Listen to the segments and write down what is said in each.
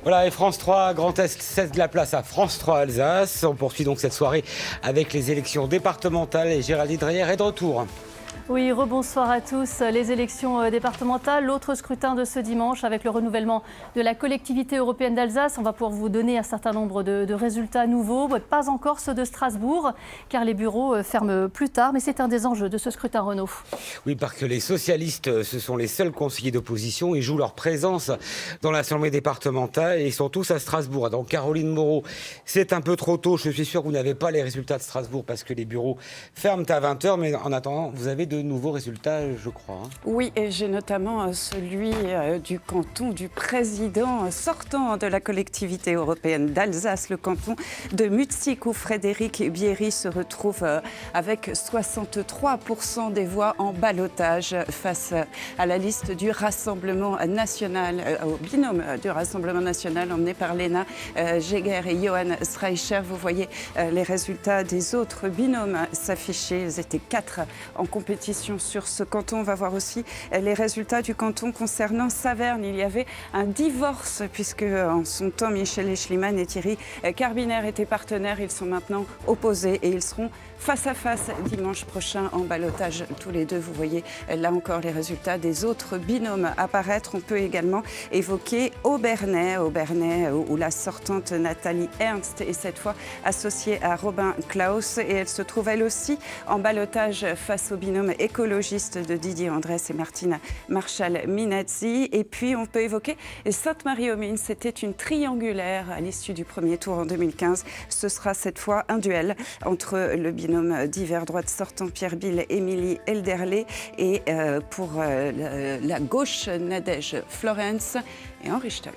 Voilà, et France 3, Grand Est cède la place à France 3 Alsace. On poursuit donc cette soirée avec les élections départementales et Géraldine Dreyer est de retour. Oui, rebonsoir à tous. Les élections départementales, l'autre scrutin de ce dimanche avec le renouvellement de la collectivité européenne d'Alsace. On va pouvoir vous donner un certain nombre de résultats nouveaux, pas encore ceux de Strasbourg, car les bureaux ferment plus tard. Mais c'est un des enjeux de ce scrutin, Renaud. Oui, parce que les socialistes, ce sont les seuls conseillers d'opposition. Ils jouent leur présence dans l'Assemblée départementale et ils sont tous à Strasbourg. Donc Caroline Moreau, c'est un peu trop tôt. Je suis sûr que vous n'avez pas les résultats de Strasbourg parce que les bureaux ferment à 20h. Mais en attendant, vous avez de nouveaux résultats, je crois. Oui, et j'ai notamment celui du canton du président sortant de la collectivité européenne d'Alsace, le canton de Mutzig, où Frédéric Bierry se retrouve avec 63% des voix en ballottage face à la liste du Rassemblement national, au binôme du Rassemblement national emmené par Lena Jäger et Johann Streicher. Vous voyez les résultats des autres binômes s'afficher. Ils étaient 4 en compétition sur ce canton. On va voir aussi les résultats du canton concernant Saverne. Il y avait un divorce puisque en son temps Michel Schliemann et Thierry Carbinaire étaient partenaires. Ils sont maintenant opposés et ils seront face à face dimanche prochain en ballottage tous les deux. Vous voyez là encore les résultats des autres binômes apparaître. On peut également évoquer Obernai où la sortante Nathalie Ernst est cette fois associée à Robin Klaus et elle se trouve elle aussi en ballottage face au binôme écologiste de Didier Andrès et Martine Marchal-Minazzi. Et puis on peut évoquer Sainte-Marie-aux-Mines. C'était une triangulaire à l'issue du premier tour en 2015. Ce sera cette fois un duel entre le binôme d'hiver droite sortant Pierre Bill, Émilie Elderlé et pour la gauche Nadège Florence et Henri Stoll.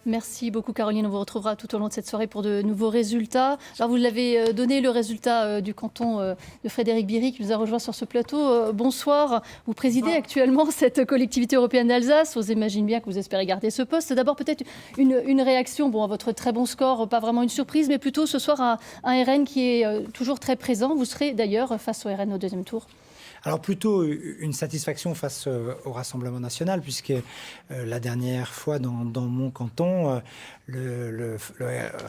Merci beaucoup Caroline, on vous retrouvera tout au long de cette soirée pour de nouveaux résultats. Alors vous l'avez donné, le résultat du canton de Frédéric Bierry qui nous a rejoint sur ce plateau. Bonsoir, vous présidez actuellement cette collectivité européenne d'Alsace. On imagine bien que vous espérez garder ce poste. D'abord peut-être une réaction à votre très bon score, pas vraiment une surprise, mais plutôt ce soir un RN qui est toujours très présent. Vous serez d'ailleurs face au RN au deuxième tour. Alors plutôt une satisfaction face au Rassemblement national, puisque la dernière fois dans mon canton, le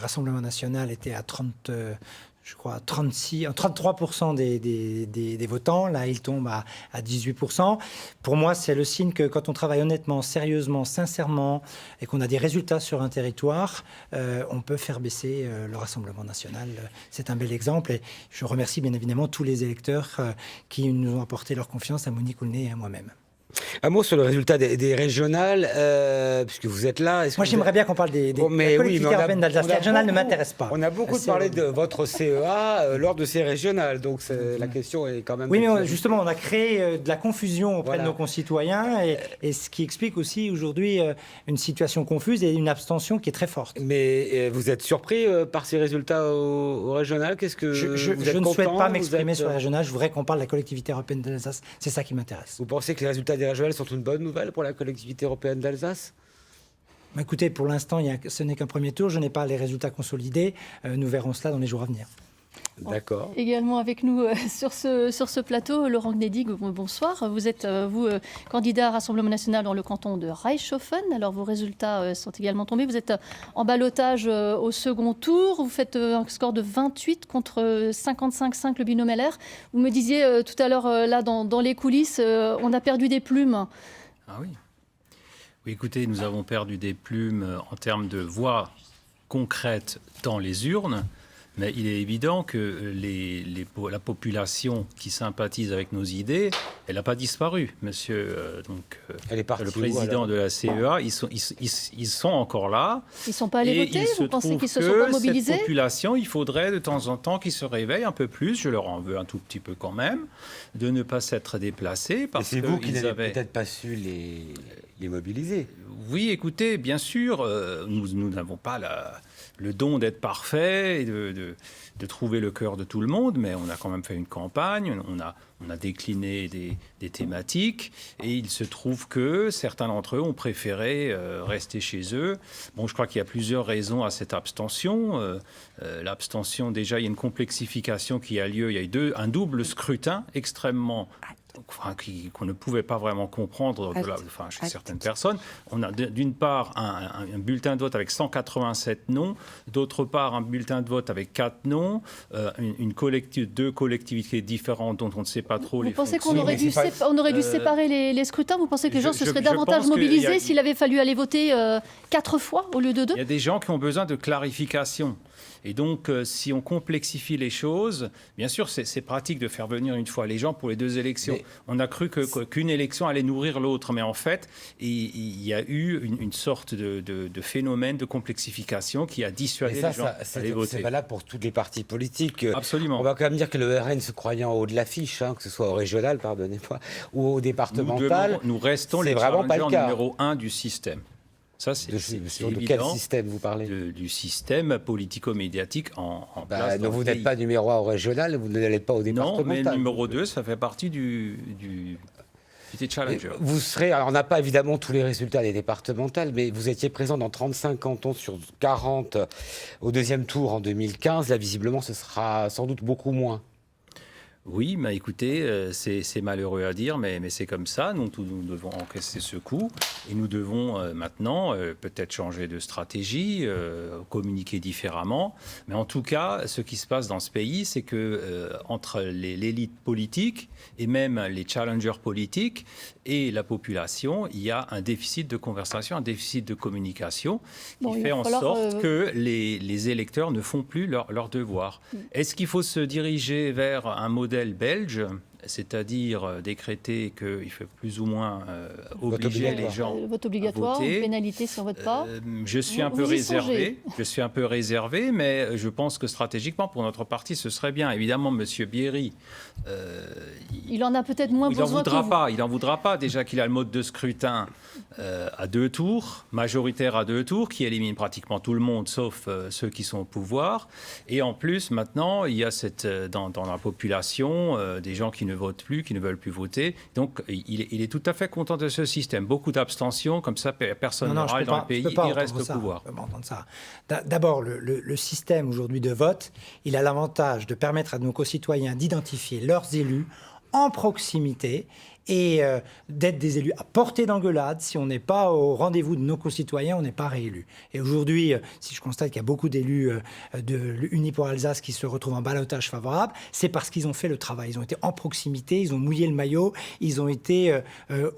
Rassemblement national était à 33% des votants. Là, il tombe à 18%. Pour moi, c'est le signe que quand on travaille honnêtement, sérieusement, sincèrement, et qu'on a des résultats sur un territoire, on peut faire baisser le Rassemblement national. C'est un bel exemple. Et je remercie bien évidemment tous les électeurs qui nous ont apporté leur confiance, à Monique Aulnay et à moi-même. Un mot sur le résultat des régionales, puisque vous êtes là. Moi, j'aimerais bien qu'on parle des collectivités européennes d'Alsace. Les régionales ne m'intéressent pas. On a beaucoup parlé de votre CEA lors de ces régionales, donc la question est quand même... Oui, mais justement, on a créé de la confusion auprès de nos concitoyens, et ce qui explique aussi aujourd'hui une situation confuse et une abstention qui est très forte. Mais vous êtes surpris par ces résultats au régional? Qu'est-ce que je ne souhaite pas m'exprimer sur les régionales. Je voudrais qu'on parle de la collectivité européenne d'Alsace. C'est ça qui m'intéresse. Vous pensez que les résultats des régionales sont une bonne nouvelle pour la collectivité européenne d'Alsace? Écoutez, pour l'instant, ce n'est qu'un premier tour. Je n'ai pas les résultats consolidés. Nous verrons cela dans les jours à venir. D'accord. Également avec nous sur ce plateau, Laurent Gnedig, bonsoir. Vous êtes, candidat à Rassemblement national dans le canton de Reichshofen. Alors, vos résultats sont également tombés. Vous êtes en ballottage au second tour. Vous faites un score de 28 contre 55,5 le binôme LR. Vous me disiez tout à l'heure, là, dans les coulisses, on a perdu des plumes. Ah oui. Oui, écoutez, nous avons perdu des plumes en termes de voix concrètes dans les urnes. Mais il est évident que la population qui sympathise avec nos idées, elle n'a pas disparu. Monsieur elle est partie le président de la CEA, ils sont encore là. Ils ne sont pas allés voter? Vous pensez qu'ils ne se sont pas mobilisés? Cette population, il faudrait de temps en temps qu'ils se réveillent un peu plus. Je leur en veux un tout petit peu quand même, de ne pas s'être déplacés. Et c'est vous qui n'avez peut-être pas su les mobiliser. Oui, écoutez, bien sûr, nous n'avons pas le don d'être parfait et de trouver le cœur de tout le monde, mais on a quand même fait une campagne, on a décliné des thématiques, et il se trouve que certains d'entre eux ont préféré rester chez eux. Bon, je crois qu'il y a plusieurs raisons à cette abstention. L'abstention, déjà, il y a une complexification qui a lieu. Il y a un double scrutin extrêmement qu'on ne pouvait pas vraiment comprendre chez certaines personnes. On a d'une part un bulletin de vote avec 187 noms, d'autre part un bulletin de vote avec 4 noms, deux collectivités différentes dont on ne sait pas trop les fonctions. Vous pensez qu'on aurait dû séparer les scrutins? Vous pensez que les gens se seraient davantage mobilisés s'il avait fallu aller voter 4 fois au lieu de 2? Il y a des gens qui ont besoin de clarification. Et donc, si on complexifie les choses, bien sûr, c'est pratique de faire venir une fois les gens pour les 2 élections. Mais on a cru qu'une élection allait nourrir l'autre, mais en fait, il y a eu une sorte de phénomène de complexification qui a dissuadé les gens d'aller voter. C'est valable pour tous les partis politiques. Absolument. On va quand même dire que le RN se croyant au haut de l'affiche, que ce soit au régional, pardonnez-moi, ou au départemental. Nous restons les challengers numéro 1 du système. Ça, c'est évident. De quel système vous parlez? Du système politico-médiatique en place. Donc vous n'êtes pas numéro 1 au régional, vous n'allez pas au départemental. Non, mais numéro 2, ça fait partie du challenger. Vous serez, alors on n'a pas évidemment tous les résultats des départementales, mais vous étiez présent dans 35 cantons sur 40 au 2e tour en 2015. Là, visiblement, ce sera sans doute beaucoup moins. Oui, mais écoutez, c'est malheureux à dire, mais c'est comme ça. Nous devons encaisser ce coup et nous devons maintenant peut-être changer de stratégie, communiquer différemment. Mais en tout cas, ce qui se passe dans ce pays, c'est que entre l'élite politique et même les challengers politiques et la population, il y a un déficit de conversation, un déficit de communication qui fait en sorte que les électeurs ne font plus leur devoir. Est-ce qu'il faut se diriger vers un modèle belge, c'est-à-dire décréter qu'il faut plus ou moins obliger les gens vote obligatoire, à voter. Une pénalité si on ne vote pas. Je suis un peu réservé, mais je pense que stratégiquement, pour notre parti, ce serait bien. Évidemment, M. Bierry... il en a peut-être moins besoin que vous. Il n'en voudra pas. Déjà qu'il a le mode de scrutin à 2 tours, majoritaire à 2 tours, qui élimine pratiquement tout le monde, sauf ceux qui sont au pouvoir. Et en plus, maintenant, il y a dans la population des gens qui ne votent plus, qui ne veulent plus voter. Donc, il est tout à fait content de ce système. Beaucoup d'abstention, comme ça, personne ne râle dans le pays, il reste au pouvoir. D'abord, le système aujourd'hui de vote, il a l'avantage de permettre à nos concitoyens d'identifier leurs élus en proximité et d'être des élus à portée d'engueulade. Si on n'est pas au rendez-vous de nos concitoyens, on n'est pas réélu. Et aujourd'hui, si je constate qu'il y a beaucoup d'élus de l'Unis pour Alsace qui se retrouvent en ballotage favorable, c'est parce qu'ils ont fait le travail. Ils ont été en proximité, ils ont mouillé le maillot, ils ont été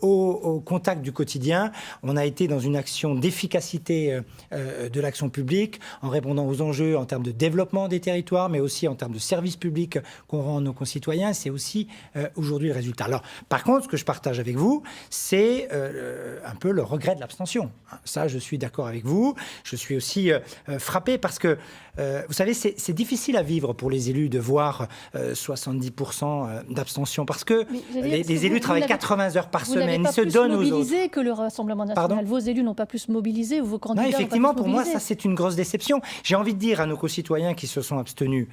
au contact du quotidien. On a été dans une action d'efficacité de l'action publique, en répondant aux enjeux en termes de développement des territoires, mais aussi en termes de services publics qu'on rend à nos concitoyens. C'est aussi aujourd'hui le résultat. Alors, par contre, ce que je partage avec vous, c'est un peu le regret de l'abstention. Ça, je suis d'accord avec vous. Je suis aussi frappé parce que, vous savez, c'est difficile à vivre pour les élus de voir 70% d'abstention parce que les élus travaillent 80 heures par semaine. Ils se donnent aux autres. Vous n'avez pas plus mobilisé que le Rassemblement national. Pardon ? Vos élus n'ont pas plus mobilisé ou vos candidats non, effectivement, n'ont pas plus pour mobilisé. moi, ça, c'est une grosse déception. J'ai envie de dire à nos concitoyens qui se sont abstenus,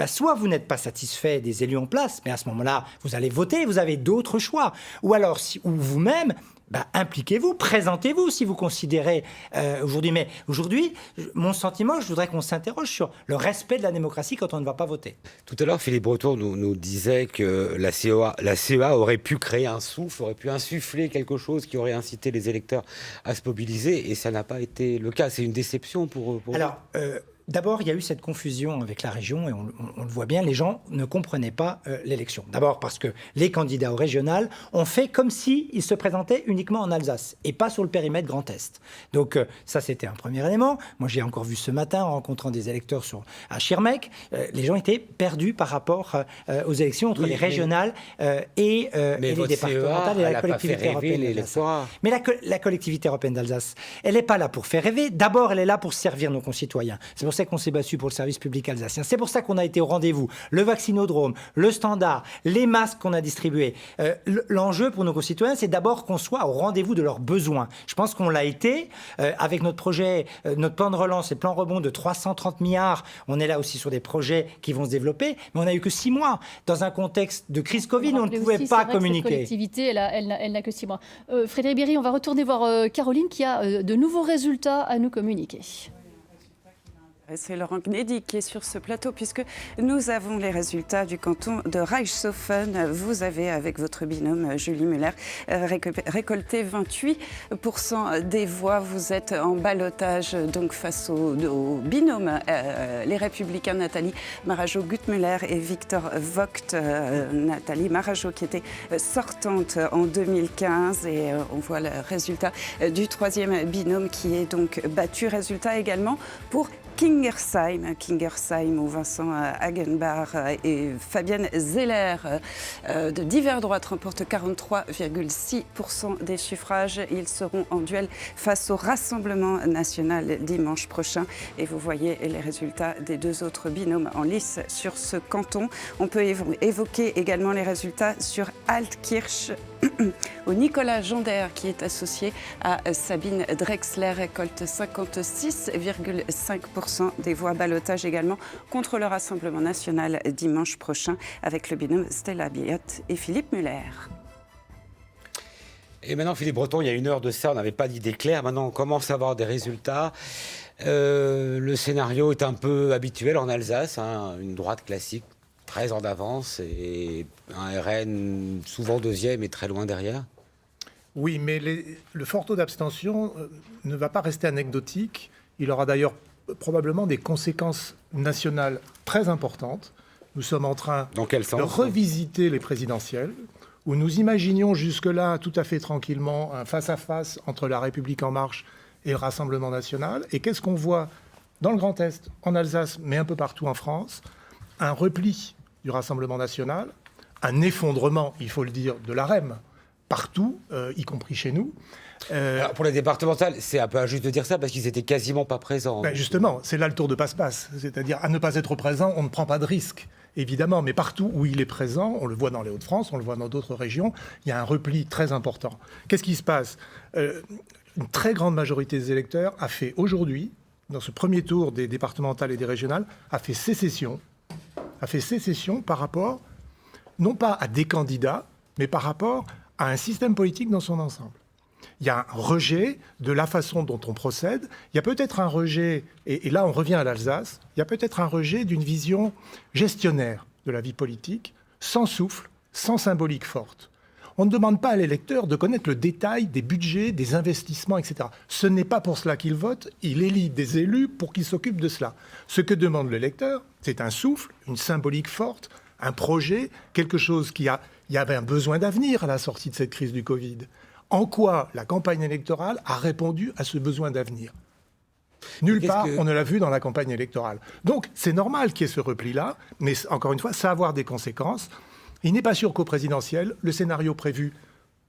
soit vous n'êtes pas satisfait des élus en place, mais à ce moment-là, vous allez voter, vous avez d'autres choix. Ou alors, ou vous-même, impliquez-vous, présentez-vous si vous considérez aujourd'hui. Mais aujourd'hui, mon sentiment, je voudrais qu'on s'interroge sur le respect de la démocratie quand on ne va pas voter. Tout à l'heure, Philippe Breton nous disait que la CEA aurait pu créer un souffle, aurait pu insuffler quelque chose qui aurait incité les électeurs à se mobiliser, et ça n'a pas été le cas. C'est une déception pour Alors, d'abord, il y a eu cette confusion avec la région et on le voit bien, les gens ne comprenaient pas l'élection. D'abord parce que les candidats au régional ont fait comme s'ils se présentaient uniquement en Alsace et pas sur le périmètre Grand Est. Donc ça, c'était un premier élément. Moi, j'ai encore vu ce matin, en rencontrant des électeurs à Schirmeck, les gens étaient perdus par rapport aux élections entre les régionales et les départementales et la collectivité européenne d'Alsace. Mais la collectivité européenne d'Alsace, elle n'est pas là pour faire rêver. D'abord, elle est là pour servir nos concitoyens. C'est pour ça qu'on s'est battu pour le service public alsacien. C'est pour ça qu'on a été au rendez-vous. Le vaccinodrome, le standard, les masques qu'on a distribués. L'enjeu pour nos concitoyens, c'est d'abord qu'on soit au rendez-vous de leurs besoins. Je pense qu'on l'a été avec notre projet, notre plan de relance et plan rebond de 330 milliards. On est là aussi sur des projets qui vont se développer, mais on n'a eu que 6 mois. Dans un contexte de crise Covid, on ne pouvait pas communiquer. Cette collectivité, elle n'a que 6 mois. Frédéric Bierry, on va retourner voir Caroline qui a de nouveaux résultats à nous communiquer. C'est Laurent Gnedy qui est sur ce plateau puisque nous avons les résultats du canton de Reichshofen. Vous avez, avec votre binôme Julie Muller, récolté 28% des voix. Vous êtes en ballottage donc face au binôme les Républicains Nathalie Marajo-Guttmuller et Victor Vogt. Nathalie Marajo qui était sortante en 2015 et on voit le résultat du troisième binôme qui est donc battu. Résultat également pour Kingersheim où Vincent Hagenbach et Fabienne Zeller de divers droites remportent 43,6% des suffrages. Ils seront en duel face au Rassemblement national dimanche prochain. Et vous voyez les résultats des deux autres binômes en lice sur ce canton. On peut évoquer également les résultats sur Altkirch où Nicolas Jander, qui est associé à Sabine Drexler, récolte 56,5% des voix. Ballottage également contre le Rassemblement national dimanche prochain avec le binôme Stella Biotte et Philippe Muller. Et maintenant, Philippe Breton, il y a une heure de ça, on n'avait pas d'idée claire. Maintenant, on commence à avoir des résultats. Le scénario est un peu habituel en Alsace, une droite classique très en avance et un RN souvent deuxième et très loin derrière. Oui, mais le fort taux d'abstention ne va pas rester anecdotique. Il aura d'ailleurs probablement des conséquences nationales très importantes. Nous sommes en train de revisiter les présidentielles, où nous imaginions jusque-là tout à fait tranquillement un face-à-face entre La République En Marche et le Rassemblement national. Et qu'est-ce qu'on voit dans le Grand Est, en Alsace, mais un peu partout en France? Un repli du Rassemblement national, un effondrement, il faut le dire, de la REM, partout, y compris chez nous. Alors pour les départementales, c'est un peu injuste de dire ça parce qu'ils n'étaient quasiment pas présents. Ben justement, c'est là le tour de passe-passe. C'est-à-dire, à ne pas être présent, on ne prend pas de risque, évidemment. Mais partout où il est présent, on le voit dans les Hauts-de-France, on le voit dans d'autres régions, il y a un repli très important. Qu'est-ce qui se passe? Une très grande majorité des électeurs a fait aujourd'hui, dans ce premier tour des départementales et des régionales, a fait sécession par rapport, non pas à des candidats, mais par rapport à un système politique dans son ensemble. Il y a un rejet de la façon dont on procède. Il y a peut-être un rejet, et là on revient à l'Alsace, il y a peut-être un rejet d'une vision gestionnaire de la vie politique, sans souffle, sans symbolique forte. On ne demande pas à l'électeur de connaître le détail des budgets, des investissements, etc. Ce n'est pas pour cela qu'il vote, il élit des élus pour qu'ils s'occupent de cela. Ce que demande l'électeur, c'est un souffle, une symbolique forte, un projet, quelque chose il y avait un besoin d'avenir à la sortie de cette crise du Covid. En quoi la campagne électorale a répondu à ce besoin d'avenir? Nulle part, on ne l'a vu dans la campagne électorale. Donc, c'est normal qu'il y ait ce repli-là, mais encore une fois, ça va avoir des conséquences. Il n'est pas sûr qu'au présidentiel, le scénario prévu,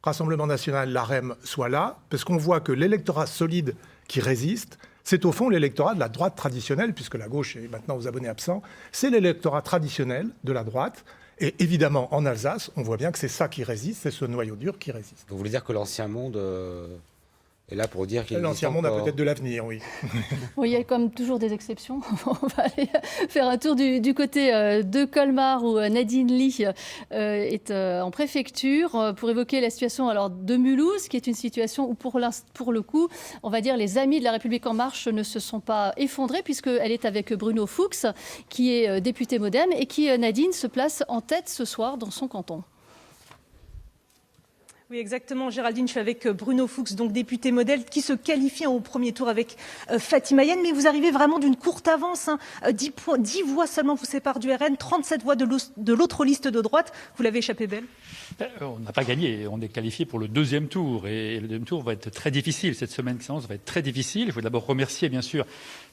Rassemblement national, la REM, soit là, parce qu'on voit que l'électorat solide qui résiste, c'est au fond l'électorat de la droite traditionnelle, puisque la gauche est maintenant aux abonnés absents, c'est l'électorat traditionnel de la droite. Et évidemment, en Alsace, on voit bien que c'est ça qui résiste, c'est ce noyau dur qui résiste. Vous voulez dire que l'ancien monde est là pour dire qu'il l'ancien monde a peut-être de l'avenir, oui. Oui, il y a comme toujours des exceptions. On va aller faire un tour du côté de Colmar où Nadine Lee est en préfecture pour évoquer la situation alors, de Mulhouse, qui est une situation où pour le coup, on va dire les amis de La République En Marche ne se sont pas effondrés puisqu'elle est avec Bruno Fuchs, qui est député MoDem et qui, Nadine, se place en tête ce soir dans son canton. Oui, exactement, Géraldine. Je suis avec Bruno Fuchs, donc député modèle, qui se qualifie au premier tour avec Fatima Yen. Mais vous arrivez vraiment d'une courte avance. 10 voix seulement vous séparent du RN, 37 voix de l'autre liste de droite. Vous l'avez échappé belle. On n'a pas gagné. On est qualifié pour le deuxième tour. Et le deuxième tour va être très difficile. Cette semaine qui s'annonce va être très difficile. Il faut d'abord remercier, bien sûr,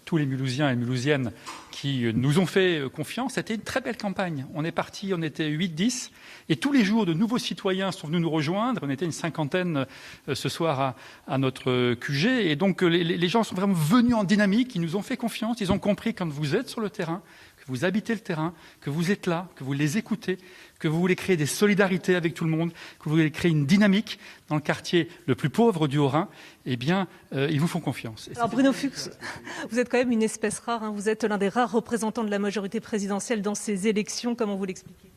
tous les Mulhousiens et Mulhousiennes qui nous ont fait confiance. C'était une très belle campagne. On est parti, on était 8-10. Et tous les jours, de nouveaux citoyens sont venus nous rejoindre. On était une cinquantaine ce soir à notre QG. Et donc, les gens sont vraiment venus en dynamique. Ils nous ont fait confiance. Ils ont compris quand vous êtes sur le terrain, que vous habitez le terrain, que vous êtes là, que vous les écoutez, que vous voulez créer des solidarités avec tout le monde, que vous voulez créer une dynamique dans le quartier le plus pauvre du Haut-Rhin, eh bien, ils vous font confiance. Alors Bruno Fuchs, vous êtes quand même une espèce rare. Vous êtes l'un des rares représentants de la majorité présidentielle dans ces élections. Comment vous l'expliquez ?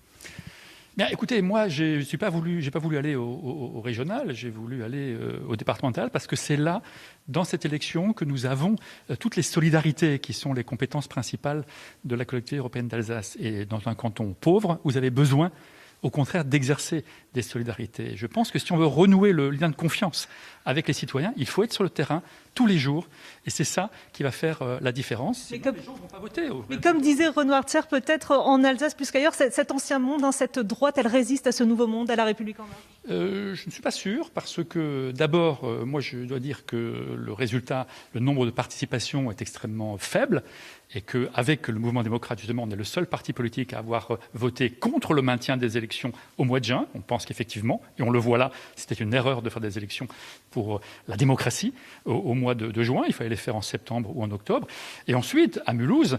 Bien, écoutez, moi, j'ai pas voulu aller au régional, j'ai voulu aller au départemental parce que c'est là, dans cette élection, que nous avons toutes les solidarités qui sont les compétences principales de la collectivité européenne d'Alsace. Et dans un canton pauvre, vous avez besoin, au contraire, d'exercer des solidarités. Je pense que si on veut renouer le lien de confiance avec les citoyens, il faut être sur le terrain tous les jours. Et c'est ça qui va faire la différence. Sinon, les gens ne vont pas voter. Mais comme disait Renoir Tser, peut-être en Alsace plus qu'ailleurs, cet ancien monde, cette droite, elle résiste à ce nouveau monde, à la République en marche. Je ne suis pas sûr, parce que d'abord, moi je dois dire que le résultat, le nombre de participations est extrêmement faible, et qu'avec le mouvement démocrate, justement, on est le seul parti politique à avoir voté contre le maintien des élections au mois de juin. On pense qu'effectivement, et on le voit là, c'était une erreur de faire des élections pour la démocratie au mois de juin. Il fallait les faire en septembre ou en octobre. Et ensuite, à Mulhouse,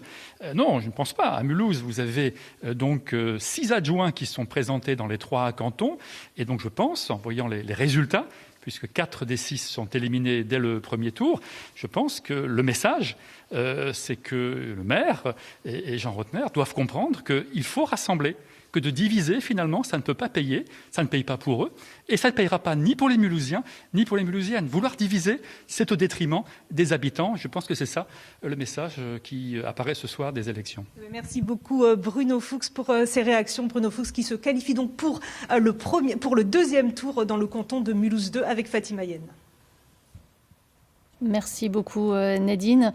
non, je ne pense pas. À Mulhouse, vous avez donc 6 adjoints qui sont présentés dans les 3 cantons. Et donc, je pense, en voyant les résultats, puisque 4 des 6 sont éliminés dès le premier tour, je pense que le message, c'est que le maire et Jean Rottner doivent comprendre qu'il faut rassembler, que de diviser, finalement, ça ne peut pas payer, ça ne paye pas pour eux, et ça ne payera pas ni pour les Mulhousiens, ni pour les Mulhousiennes. Vouloir diviser, c'est au détriment des habitants. Je pense que c'est ça le message qui apparaît ce soir des élections. Merci beaucoup Bruno Fuchs pour ces réactions. Bruno Fuchs qui se qualifie donc pour le deuxième tour dans le canton de Mulhouse 2 avec Fatima Yen. Merci beaucoup Nadine.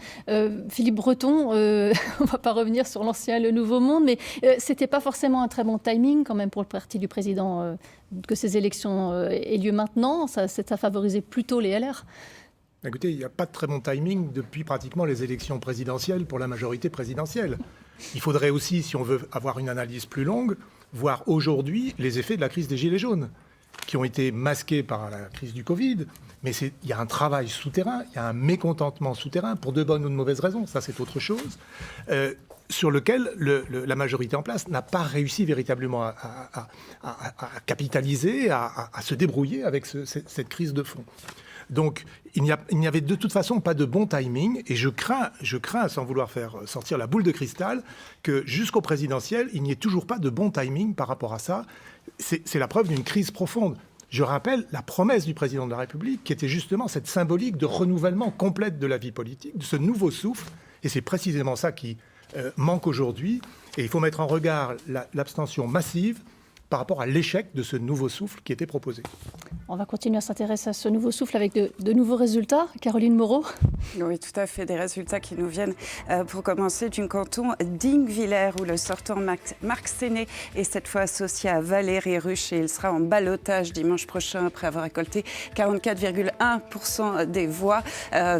Philippe Breton, on ne va pas revenir sur l'ancien et le nouveau monde, mais c'était pas forcément un très bon timing quand même pour le parti du président que ces élections aient lieu maintenant. Ça a favorisé plutôt les LR. Écoutez, il n'y a pas de très bon timing depuis pratiquement les élections présidentielles pour la majorité présidentielle. Il faudrait aussi, si on veut avoir une analyse plus longue, voir aujourd'hui les effets de la crise des Gilets jaunes, qui ont été masqués par la crise du Covid. Mais il y a un travail souterrain, il y a un mécontentement souterrain, pour de bonnes ou de mauvaises raisons, ça c'est autre chose, sur lequel la majorité en place n'a pas réussi véritablement à capitaliser, à se débrouiller avec cette crise de fond. Donc il n'y avait de toute façon pas de bon timing, et je crains, sans vouloir faire sortir la boule de cristal, que jusqu'au présidentiel, il n'y ait toujours pas de bon timing par rapport à ça. C'est la preuve d'une crise profonde. Je rappelle la promesse du président de la République, qui était justement cette symbolique de renouvellement complète de la vie politique, de ce nouveau souffle. Et c'est précisément ça qui manque aujourd'hui. Et il faut mettre en regard l'abstention massive par rapport à l'échec de ce nouveau souffle qui était proposé. On va continuer à s'intéresser à ce nouveau souffle avec de nouveaux résultats. Caroline Moreau. Oui, tout à fait. Des résultats qui nous viennent, pour commencer, du canton d'Ingwiller, où le sortant Marc Séné est cette fois associé à Valérie Ruche, et il sera en ballottage dimanche prochain après avoir récolté 44,1% des voix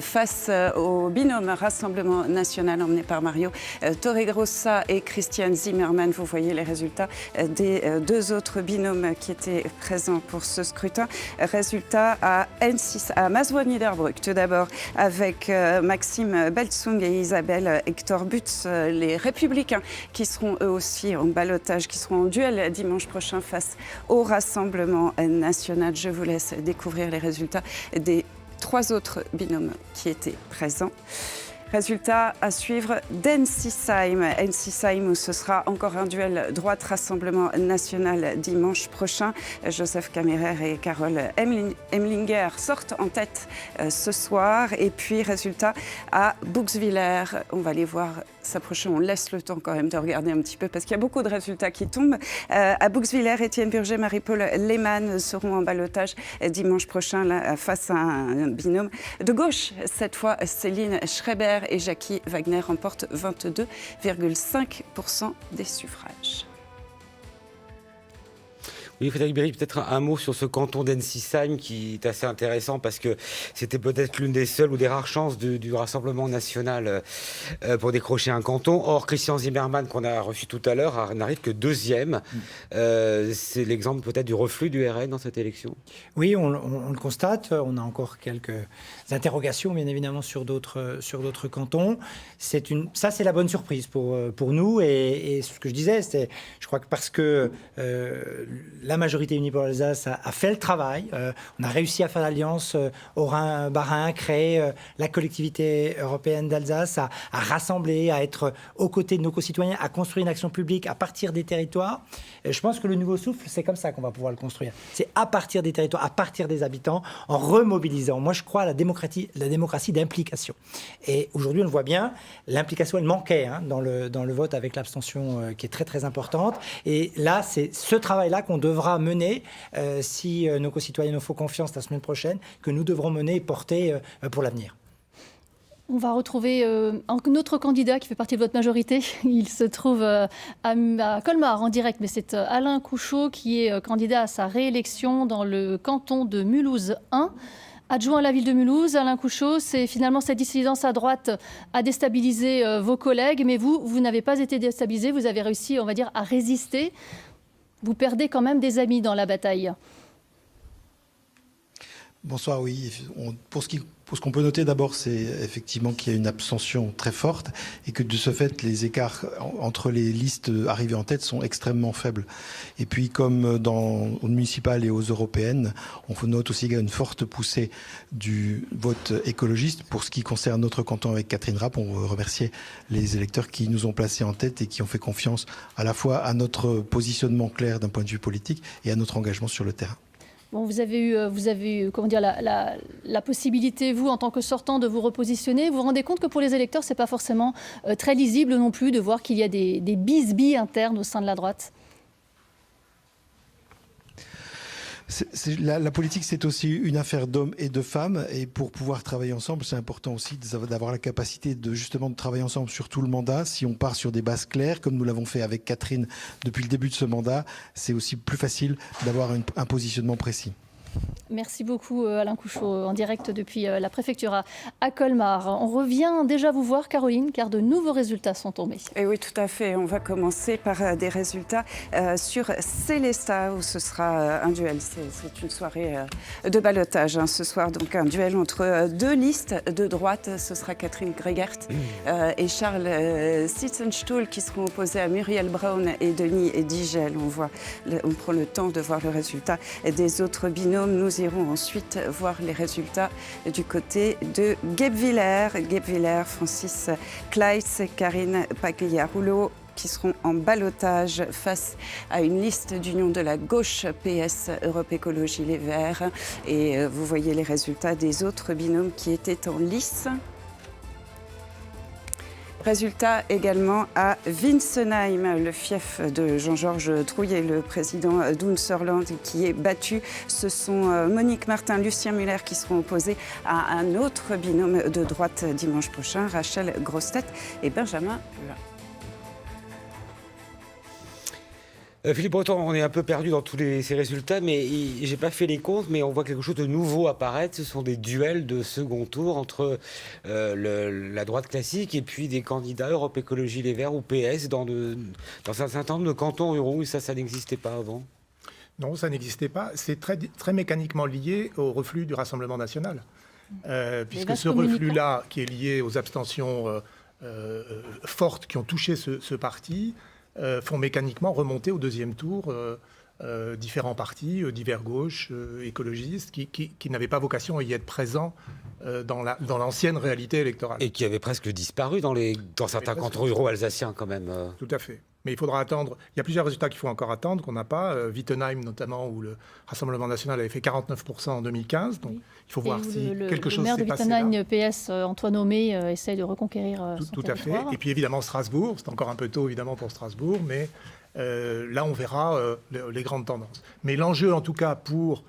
face au binôme Rassemblement National emmené par Mario Torregrossa et Christian Zimmermann. Vous voyez les résultats des 2 autres binômes qui étaient présents pour ce scrutin. Résultat à Massoud-Niederbrück, tout d'abord, avec Maxime Belzung et Isabelle Hector Butz, les Républicains, qui seront eux aussi en ballottage, qui seront en duel dimanche prochain face au Rassemblement National. Je vous laisse découvrir les résultats des 3 autres binômes qui étaient présents. Résultat à suivre d'Ensisheim, où ce sera encore un duel droite Rassemblement National dimanche prochain. Joseph Kammerer et Carole Emlinger sortent en tête ce soir. Et puis résultat à Bouxwiller. On va les voir s'approcher. On laisse le temps quand même de regarder un petit peu parce qu'il y a beaucoup de résultats qui tombent. À Bouxwiller, Étienne Burger, Marie-Paul Lehmann seront en ballottage dimanche prochain là, face à un binôme de gauche. Cette fois, Céline Schreiber et Jackie Wagner remportent 22,5% des suffrages. Oui, Frédéric Bierry, peut-être un mot sur ce canton d'Ensisheim qui est assez intéressant parce que c'était peut-être l'une des seules ou des rares chances du Rassemblement national pour décrocher un canton. Or, Christian Zimmermann, qu'on a reçu tout à l'heure, n'arrive que 2e. C'est l'exemple peut-être du reflux du RN dans cette élection. Oui, on le constate. On a encore quelques interrogations, bien évidemment, sur d'autres cantons. Ça, c'est la bonne surprise pour nous. Et ce que je disais, je crois que parce que la majorité unie pour l'Alsace a fait le travail. On a réussi à faire l'alliance au Rhin-Bas-Rhin, créer la collectivité européenne d'Alsace, à rassembler, à être aux côtés de nos concitoyens, à construire une action publique à partir des territoires. Et je pense que le nouveau souffle, c'est comme ça qu'on va pouvoir le construire. C'est à partir des territoires, à partir des habitants, en remobilisant. Moi, je crois à la démocratie d'implication. Et aujourd'hui, on le voit bien, l'implication, elle manquait dans le vote avec l'abstention qui est très, très importante. Et là, c'est ce travail-là qu'on devra mener si nos concitoyens nous font confiance la semaine prochaine, que nous devrons mener et porter pour l'avenir. On va retrouver un autre candidat qui fait partie de votre majorité. Il se trouve à Colmar en direct, mais c'est Alain Couchot qui est candidat à sa réélection dans le canton de Mulhouse 1. Adjoint à la ville de Mulhouse, Alain Couchot, c'est finalement cette dissidence à droite a déstabilisé vos collègues, mais vous n'avez pas été déstabilisé, vous avez réussi, on va dire, à résister. Vous perdez quand même des amis dans la bataille. Bonsoir, oui. Pour ce qu'on peut noter d'abord, c'est effectivement qu'il y a une abstention très forte et que de ce fait, les écarts entre les listes arrivées en tête sont extrêmement faibles. Et puis, comme aux municipales et aux européennes, on note aussi une forte poussée du vote écologiste. Pour ce qui concerne notre canton avec Catherine Rapp, on veut remercier les électeurs qui nous ont placés en tête et qui ont fait confiance à la fois à notre positionnement clair d'un point de vue politique et à notre engagement sur le terrain. Bon, vous avez eu comment dire, la possibilité, vous, en tant que sortant, de vous repositionner. Vous vous rendez compte que pour les électeurs, ce n'est pas forcément très lisible non plus de voir qu'il y a des bisbilles internes au sein de la droite? La politique, c'est aussi une affaire d'hommes et de femmes. Et pour pouvoir travailler ensemble, c'est important aussi d'avoir la capacité de travailler ensemble sur tout le mandat. Si on part sur des bases claires, comme nous l'avons fait avec Catherine depuis le début de ce mandat, c'est aussi plus facile d'avoir un positionnement précis. Merci beaucoup Alain Couchot, en direct depuis la préfecture à Colmar. On revient déjà vous voir, Caroline, car de nouveaux résultats sont tombés. Et oui, tout à fait. On va commencer par des résultats sur Sélestat, où ce sera un duel. C'est une soirée de ballottage ce soir. Donc un duel entre deux listes de droite. Ce sera Catherine Gregert et Charles Sitzenstuhl qui seront opposés à Muriel Braun et Denis Digel. On prend le temps de voir le résultat des autres binômes. Nous irons ensuite voir les résultats du côté de Guebwiller, Francis Kleitz, Karine Pagliarulo, qui seront en ballottage face à une liste d'union de la gauche PS Europe Écologie Les Verts. Et vous voyez les résultats des autres binômes qui étaient en lice. Résultat également à Winsenheim, le fief de Jean-Georges Trouillet, le président d'Unserland, qui est battu. Ce sont Monique Martin, Lucien Muller qui seront opposés à un autre binôme de droite dimanche prochain, Rachel Grossetête et Benjamin Lin. Philippe Breton, on est un peu perdu dans tous ces résultats, mais j'ai pas fait les comptes, mais on voit quelque chose de nouveau apparaître. Ce sont des duels de second tour entre la droite classique et puis des candidats Europe Écologie Les Verts ou PS dans un certain nombre de cantons ruraux. Et ça n'existait pas avant. Non, ça n'existait pas. C'est très, très mécaniquement lié au reflux du Rassemblement national. Puisque ce reflux-là, qui est lié aux abstentions fortes qui ont touché ce parti, font mécaniquement remonter au deuxième tour différents partis, divers gauches, écologistes, qui n'avaient pas vocation à y être présents dans l'ancienne réalité électorale. Et qui avaient presque disparu dans certains cantons ruraux alsaciens quand même. Tout à fait. Mais il faudra attendre. Il y a plusieurs résultats qu'il faut encore attendre, qu'on n'a pas. Wittenheim notamment, où le Rassemblement national avait fait 49% en 2015. Donc il faut voir si quelque chose s'est passé là. Le maire de Wittenheim, PS, Antoine Homé, essaye de reconquérir son Tout à fait. Et puis évidemment Strasbourg. C'est encore un peu tôt évidemment pour Strasbourg, mais là on verra les grandes tendances. Mais l'enjeu en tout cas pour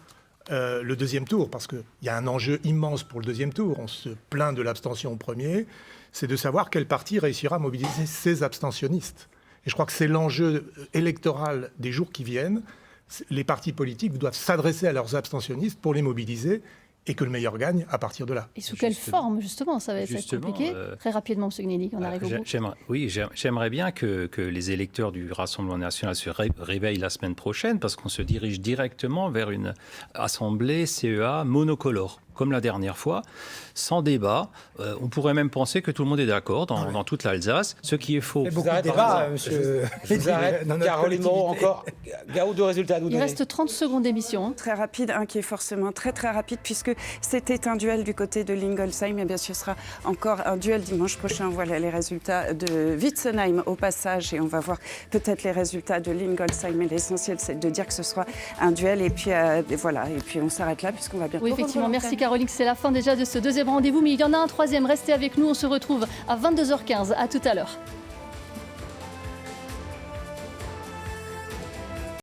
le deuxième tour, parce qu'il y a un enjeu immense pour le deuxième tour, on se plaint de l'abstention au premier, c'est de savoir quel parti réussira à mobiliser ses abstentionnistes. Et je crois que c'est l'enjeu électoral des jours qui viennent. Les partis politiques doivent s'adresser à leurs abstentionnistes pour les mobiliser et que le meilleur gagne à partir de là. Et sous quelle forme, justement? Ça va être compliqué. Très rapidement, M. Gnelli, on arrive au bout. J'aimerais bien que les électeurs du Rassemblement national se réveillent la semaine prochaine parce qu'on se dirige directement vers une assemblée CEA monocolore. comme la dernière fois, sans débat. On pourrait même penser que tout le monde est d'accord dans toute l'Alsace, ce qui est faux. Il y a beaucoup de débats, monsieur. Je vous arrête. Caroline Moreau, encore un ou deux résultats à nous donner. Il reste 30 secondes d'émission. Très rapide, qui est forcément très très rapide, puisque c'était un duel du côté de Lingolsheim. Et bien sûr, ce sera encore un duel dimanche prochain. Voilà les résultats de Witzenheim au passage. Et on va voir peut-être les résultats de Lingolsheim. Mais l'essentiel, c'est de dire que ce soit un duel. Et puis voilà. Et puis on s'arrête là, puisqu'on va bientôt. Oui, effectivement. Merci Caroline. C'est la fin déjà de ce deuxième rendez-vous. Mais il y en a un troisième. Restez avec nous. On se retrouve à 22h15. À tout à l'heure.